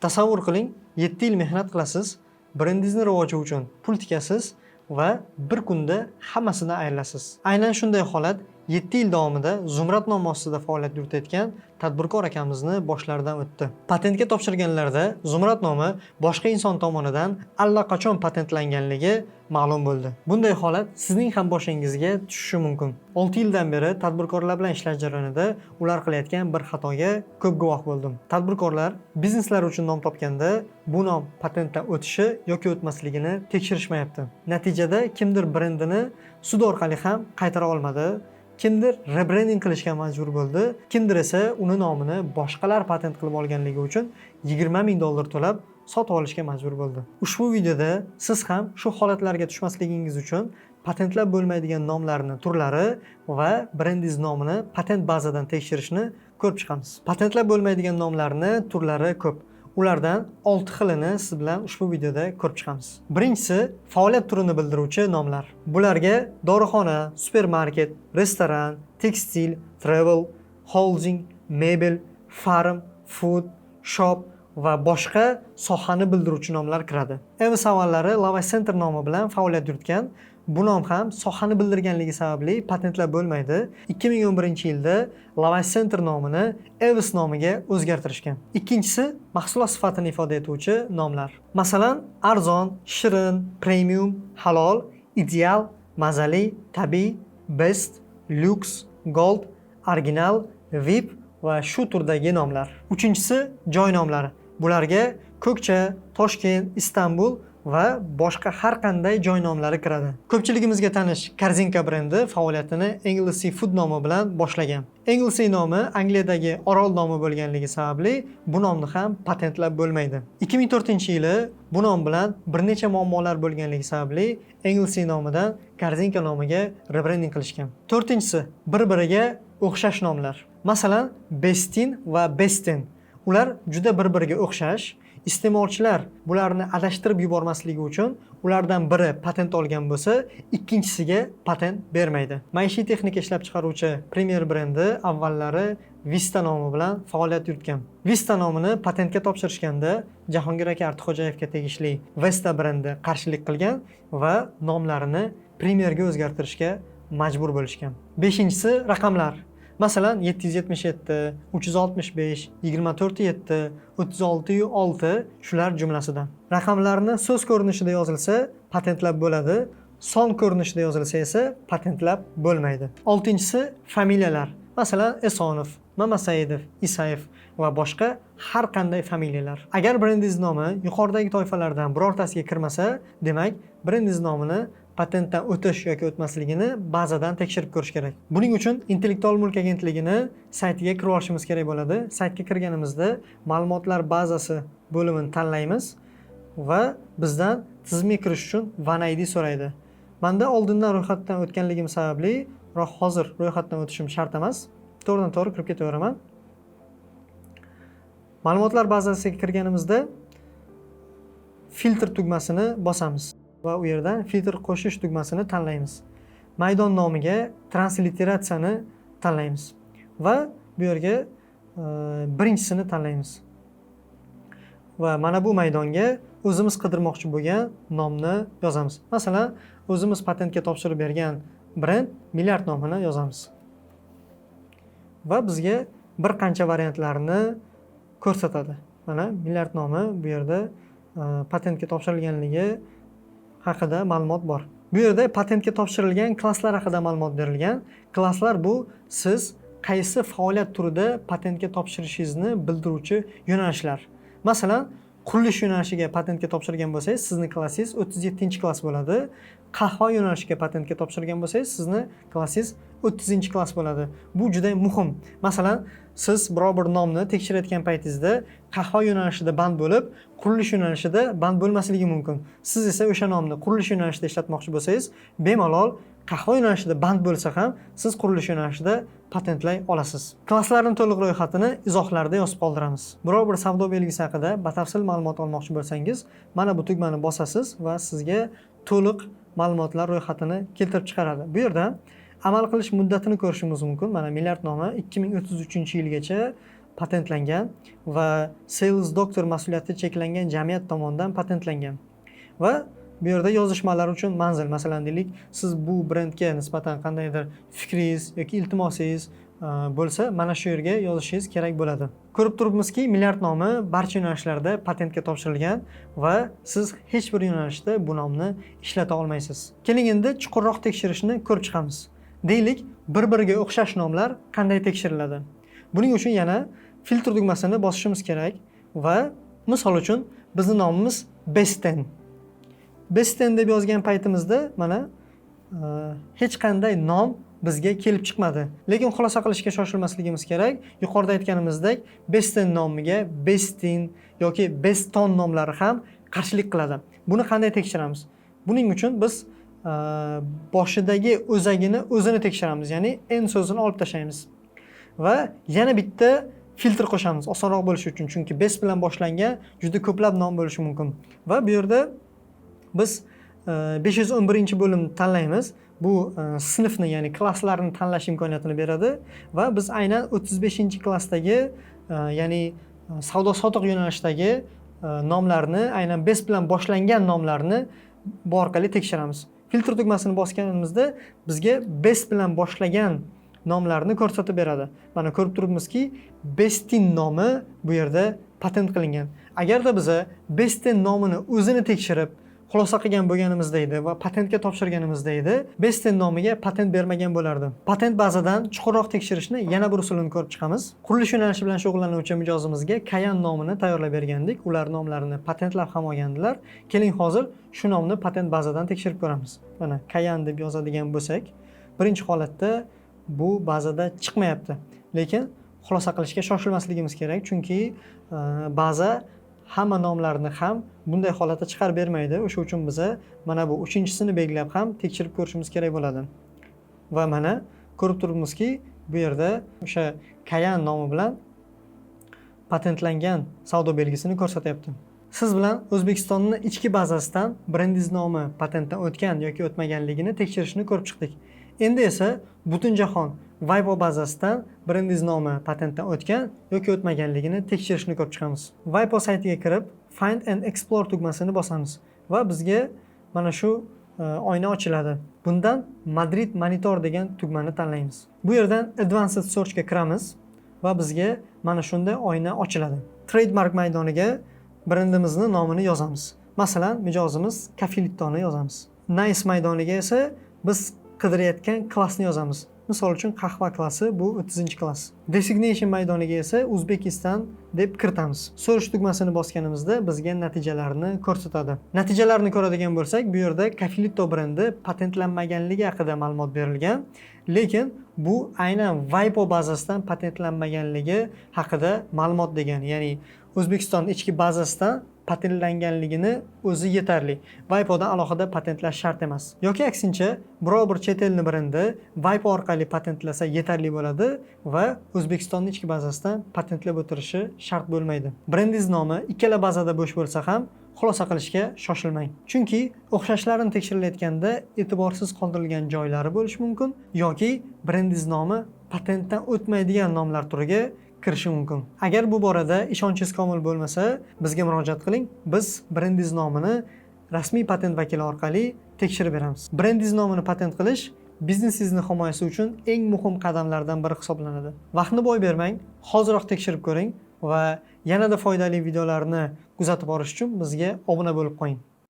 Tasavvur qiling, 7 yil mehnat qilasiz, brendingizni rivoji uchun pul tikasiz va bir kunda hammasidan ayrilasiz. Aynan shunday holat 7 yil davomida Zumrad nomi ostida faoliyat yuritayotgan tadbirkor akamizni boshlaridan o'tdi. Patentga topshirganlarda Zumrad nomi boshqa inson tomonidan allaqachon patentlanganligi ma'lum bo'ldi. Bunday holat sizning ham boshingizga tushishi mumkin. 6 yildan beri tadbirkorlar bilan ishlash jarayonida ular qilayotgan bir xatoga ko'p guvoh bo'ldim. Tadbirkorlar bizneslar uchun nom topganda bu nom patentdan o'tishi yoki o'tmasligini tekshirishmayapti. Natijada kimdir brendini sud orqali ham qaytara olmadi. Kimdir rebranding qilishga majbur bo'ldi, kimdir esa uni nomini boshqalar patent qilib olganligi uchun $20,000 to'lab sotib olishga majbur bo'ldi. Ushbu videoda siz ham shu holatlarga tushmasligingiz uchun patentlab bo'lmaydigan nomlarni turlari va brendingiz nomini patent bazadan tekshirishni ko'rib chiqamiz. Patentlab bo'lmaydigan nomlarni turlari ko'p. Ulardan 6 xilini siz bilan ushbu videoda ko'rib chiqamiz. Birinchisi faoliyat turini bildiruvchi nomlar. Bularga dorixona, supermarket, restoran, tekstil, travel, housing, mebel, farm, food, shop va boshqa sohani bildiruvchi nomlar kiradi. Evis avvallari Lavash Center nomi bilan faoliyat yuritgan. Bu nom ham sohani bildirganligi sababli patentlab bo'lmaydi. 2011-yilda Lavash Center nomini Evis nomiga o'zgartirishgan. Ikkinchisi mahsulot sifatini ifoda etuvchi nomlar. Masalan, arzon, shirin, premium, halol, ideal, mazali, tabiiy, best, lux, gold, original, VIP va shu turdagi nomlar. Uchinchisi joy nomlari. Bularga Ko'kcha, Toshkent, Istanbul va boshqa har qanday joy nomlari kiradi. Ko'pchiligimizga tanish Korzinka brendi faoliyatini Anglesey Food nomi bilan boshlagan. Anglesey nomi Angliyadagi orol nomi bo'lganligi sababli bu nomni ham patentlab bo'lmaydi. 2004-yili bu nom bilan bir necha muammolar bo'lganligi sababli Anglesey nomidan Korzinka nomiga rebranding qilishgan. To'rtinchisi bir-biriga o'xshash nomlar. Masalan, Bestin va Besten. Ular juda bir-biriga o'xshash. Iste'molchilar bularni adashtirib yubormasligi uchun ulardan biri patent olgan bo'lsa, ikkinchisiga patent bermaydi. Maishiy texnika ishlab chiqaruvchi Premier brendi avvallari Vista nomi bilan faoliyat yuritgan. Vista nomini patentga topshirishganda Jahongir aka Ortiqxo'jayevga tegishli Vesta brendi qarshilik qilgan va nomlarini Premierga o'zgartirishga majbur bo'lishgan. Beshinchisi raqamlar. Masalan, 777, 365, 247, 366 shular jumlasidan. Raqamlarni so'z ko'rinishida yozilsa, patentlab bo'ladi. Son ko'rinishida yozilsa esa patentlab bo'lmaydi. Oltinchisi familiyalar. Masalan, Esonov, Mamasaidov, Isayev va boshqa har qanday familiyalar. Agar brendingiz nomi yuqoridagi toifalardan birortasiga kirmasa, demak, brendingiz nomini patentdan o'tish yoki o'tmasligini bazadan tekshirib ko'rish kerak. Buning uchun Intellektual mulk agentligini saytiga kirib olishimiz kerak bo'ladi. Saytga kirganimizda ma'lumotlar bazasi bo'limini tanlaymiz va bizdan tizimga kirish uchun One ID so'raydi. Menda oldindan ro'yxatdan o'tganligim sababli hozir ro'yxatdan o'tishim shart emas. To'g'ridan-to'g'ri kirib ketaveraman. Ma'lumotlar bazasiga kirganimizda filtr tugmasini bosamiz va u yerdan filtr qo'shish tugmasini tanlaymiz. Maydon nomiga transliteratsiyani tanlaymiz va bu yerga birinchisini tanlaymiz. Va mana bu maydonga o'zimiz qidirmoqchi bo'lgan nomni yozamiz. Masalan, o'zimiz patentga topshirib bergan brend Milliard nomini yozamiz. Va bizga bir qancha variantlarni ko'rsatadi. Mana Milliard nomi bu yerda patentga topshirilganligi haqida ma'lumot bor. Bu yerda patentga topshirilgan klasslar haqida ma'lumot berilgan. Klasslar bu siz qaysi faoliyat turida patentga topshirishingizni bildiruvchi yo'nalishlar. Masalan, qurilish yo'nalishiga patentga topshirgan bo'lsangiz, sizning klassingiz 37-klass bo'ladi. Qahva yo'nalishiga patentga topshirgan bo'lsangiz, sizning klassingiz 30-klass bo'ladi. Bu juda muhim. Masalan, siz biror bir nomni tekshirayotgan paytingizda qahva yo'nalishida band bo'lib, qurilish yo'nalishida band bo'lmasligi mumkin. Siz esa o'sha nomni qurilish yo'nalishida ishlatmoqchi bo'lsangiz, bemalol qahva yo'nalishida band bo'lsa ham, siz qurilish yo'nalishida patentlay olasiz. Klasslarning to'liq ro'yxatini izohlarda yozib qoldiramiz. Biror bir savdo belgisi haqida batafsil ma'lumot olmoqchi bo'lsangiz, mana bu tugmani bosasiz va sizga to'liq ma'lumotlar ro'yxatini keltirib chiqaradi. Bu yerda amal qilish muddatini ko'rishimiz mumkin. Mana Milliard nomi 2033-yilgacha patentlangan va Sales Doctor mas'uliyati cheklangan jamiyat tomonidan patentlangan. Va bu yerda yozishmalar uchun manzil, masalan deylik, siz bu brendga nisbatan qandaydir fikringiz yoki iltimosingiz bo'lsa, mana shu yerga yozishingiz kerak bo'ladi. Ko'rib turibmizki, Milliard nomi barcha yo'nalishlarda patentga topshirilgan va siz hech bir yo'nalishda bu nomni ishlata olmaysiz. Keling endi chuqurroq tekshirishni ko'rib chiqamiz. Deylik, bir-biriga o'xshash nomlar qanday tekshiriladi? Buning uchun yana filtr tugmasini bosishimiz kerak va misol uchun bizning nomimiz Besten. Besten deb yozgan paytimizda mana hech qanday nom bizga kelib chiqmadi. Lekin xulosa qilishga shoshilmasligimiz kerak. Yuqorida aytganimizdek, Besten nomiga Bestin yoki Beston nomlari ham qarshilik qiladi. Buni qanday tekshiramiz? Buning uchun biz boshidagi o'zagini o'zini tekshiramiz, ya'ni n so'zini olib tashlaymiz. Va yana bitta filtr qo'shamiz, osonroq bo'lishi uchun, chunki bes bilan boshlangan juda ko'plab nom bo'lishi mumkin. Va bu yerda biz 511-bo'limni tanlaymiz. Bu sinfni, ya'ni klasslarni tanlash imkoniyatini beradi va biz aynan 35-klassdagi, ya'ni savdo-sotiq yo'nalishdagi nomlarni, aynan bes bilan boshlangan nomlarni bu orqali tekshiramiz. Filtr tugmasini bosganimizda bizga bes bilan boshlagan nomlarni ko'rsatib beradi. Mana ko'rib turibmizki, Bestin nomi bu yerda patent qilingan. Agarda biz Besten nomini o'zini tekshirib xulosa qilgan bo'lganimizda edi va patentga topshirganimizda edi, Besten nomiga patent bermagan bo'lardi. Patent bazadan chuqurroq tekshirishni yana bir usulini ko'rib chiqamiz. Qurilish yo'nalishi bilan shug'ullanuvchi mijozimizga Kayan nomini tayyorlab bergandik. Ular nomlarini patentlab ham olgandilar. Keling hozir shu nomni patent bazadan tekshirib ko'ramiz. Mana Kayan deb yozadigan bo'lsak, birinchi holatda bu bazada chiqmayapti. Lekin xulosa qilishga shoshilmasligimiz kerak, chunki baza hamma nomlarni ham bunday holatda chiqarib bermaydi. O'sha uchun biz mana bu uchinchisini belgilab ham tekshirib ko'rishimiz kerak bo'ladi. Va mana ko'rib turibmizki, bu yerda o'sha Kayan nomi bilan patentlangan savdo belgisini ko'rsatyapti. Siz bilan O'zbekistonning ichki bazasidan brendingiz nomi patentdan o'tgan yoki o'tmaganligini tekshirishni ko'rib chiqdik. Endi esa Butunjahon WIPO bazasidan brendingiz nomi patentdan o'tgan yoki o'tmaganligini tekshirishni ko'rib chiqamiz. WIPO saytiga kirib, Find and Explore tugmasini bosamiz va bizga mana shu oyna ochiladi. Bundan Madrid Monitor degan tugmani tanlaymiz. Bu yerdan Advanced Search ga kiramiz va bizga mana shunday oyna ochiladi. Trademark maydoniga brendimizning nomini yozamiz. Masalan, mijozimiz Kafilitoni yozamiz. Nice maydoniga esa biz qidirayotgan klassni yozamiz. Misol uchun qahva klassi bu 30-klass. Designation maydoniga esa Uzbekistan deb kiritamiz. So'rish tugmasini bosganimizda bizga natijalarni ko'rsatadi. Natijalarni ko'radigan bo'lsak, bu yerda Kafilito brendi patentlanmaganligi haqida ma'lumot berilgan, lekin bu aynan WIPO bazasidan patentlanmaganligi haqida ma'lumot degan, ya'ni O'zbekiston ichki bazasidan patentlanganligini o'zi yetarli. WIPOdan alohida patentlash shart emas. Yoki aksincha, biror bir chet elni brendi WIPO orqali patentlasa yetarli bo'ladi va O'zbekistonning ichki bazasidan patentlab o'tirishi shart bo'lmaydi. Brendingiz nomi ikkala bazada bo'sh bo'lsa ham xulosa qilishga shoshilmang. Chunki o'xshashlarni tekshirilayotganda e'tiborsiz qoldirilgan joylari bo'lishi mumkin yoki brendingiz nomi patentdan o'tmaydigan nomlar turiga kirishi mumkin. Agar bu borada ishonchingiz komil bo'lmasa, bizga murojaat qiling. Biz brendingiz nomini rasmiy patent vakili orqali tekshirib beramiz. Brendingiz nomini patent qilish biznesingizni himoyasi uchun eng muhim qadamlardan biri hisoblanadi. Vaqtni boy bermang, hoziroq tekshirib ko'ring va yanada foydali videolarni kuzatib borish uchun bizga obuna bo'lib qo'ying.